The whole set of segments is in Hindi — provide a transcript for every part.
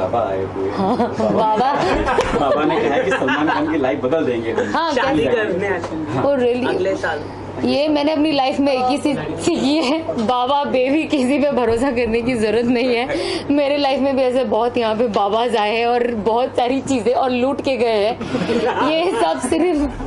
बाबा आए हुए हैं। हाँ, बाबा बाबा ने कहा है कि सलमान खान की लाइफ बदल देंगे। हाँ, शादी कैसे? करने आते ओ रियली? अगले साल। ये मैंने अपनी लाइफ में एक ही चीज सीखी है, बाबा बेबी किसी पे भरोसा करने की जरूरत नहीं है। मेरे लाइफ में भी ऐसे बहुत यहाँ पे बाबाज आए हैं और बहुत सारी चीजें और लूट के गए हैं। ये सब सिर्फ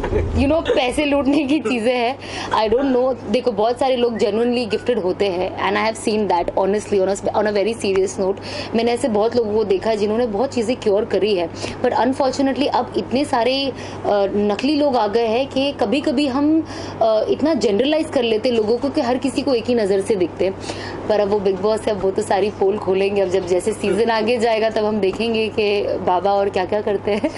पैसे लूटने की चीजें हैं। आई डोंट नो, देखो बहुत सारे लोग जेन्युइनली गिफ्टेड होते हैं and I have seen that honestly on a very serious note. मैंने ऐसे बहुत लोगों को देखा है जिन्होंने बहुत चीजें क्योर करी है, बट अनफॉर्चुनेटली अब इतने सारे नकली लोग आ गए हैं कि कभी कभी हम इतना जनरलाइज कर लेते लोगों को कि हर किसी को एक ही नजर से दिखते हैं। पर अब वो बिग बॉस है, अब वो तो सारी पोल खोलेंगे। अब जब जैसे सीजन आगे जाएगा तब हम देखेंगे कि बाबा और क्या क्या करते हैं।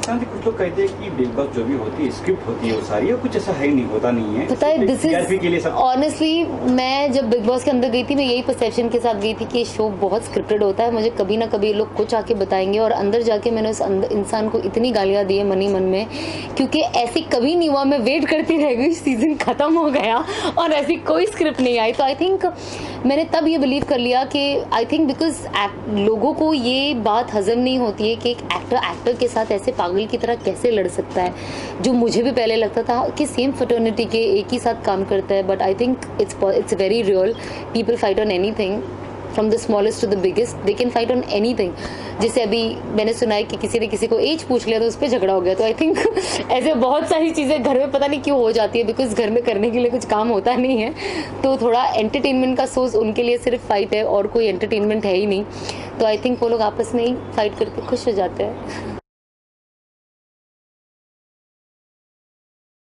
कुछ लोग कहते हैं कि बिग बॉस जो भी होती है स्क्रिप्ट होती है वो सारी, और कुछ ऐसा है नहीं, होता नहीं है। पता है, दिस TRP के लिए इज सब। ऑनेस्टली मैं जब बिग बॉस के अंदर गई थी मैं यही परसेप्शन के साथ गई थी कि शो बहुत स्क्रिप्टेड होता है। मुझे कभी ना कभी लोग कुछ आके बताएंगे और अंदर जाके मैंने उस इंसान को इतनी गालियां दी है मन ही मन में, क्योंकि ऐसे कभी नहीं हुआ। मैं वेट करती रह गई, सीजन खत्म हो गया और ऐसी कोई स्क्रिप्ट नहीं आई। तो आई थिंक मैंने तब ये बिलीव कर लिया कि आई थिंक बिकॉज लोगों को ये बात हजम नहीं होती है कि एक एक्टर के साथ ऐसे पागल की तरह कैसे लड़ सकता है, जो मुझे भी पहले लगता था कि सेम फ्रेटर्निटी के एक ही साथ काम करता है। But I think it's very real. People fight on anything from the smallest to the biggest, they can fight on anything. जैसे अभी मैंने सुना है कि किसी ने किसी को एज पूछ लिया तो उस पर झगड़ा हो गया। तो आई थिंक ऐसे बहुत सारी चीज़ें घर में पता नहीं क्यों हो जाती है, बिकॉज घर में करने के लिए कुछ काम होता नहीं है। तो थोड़ा एंटरटेनमेंट का सोर्स उनके लिए सिर्फ फाइट है और कोई एंटरटेनमेंट है ही नहीं। तो आई थिंक वो लोग आपस में ही फाइट करके खुश हो जाते हैं।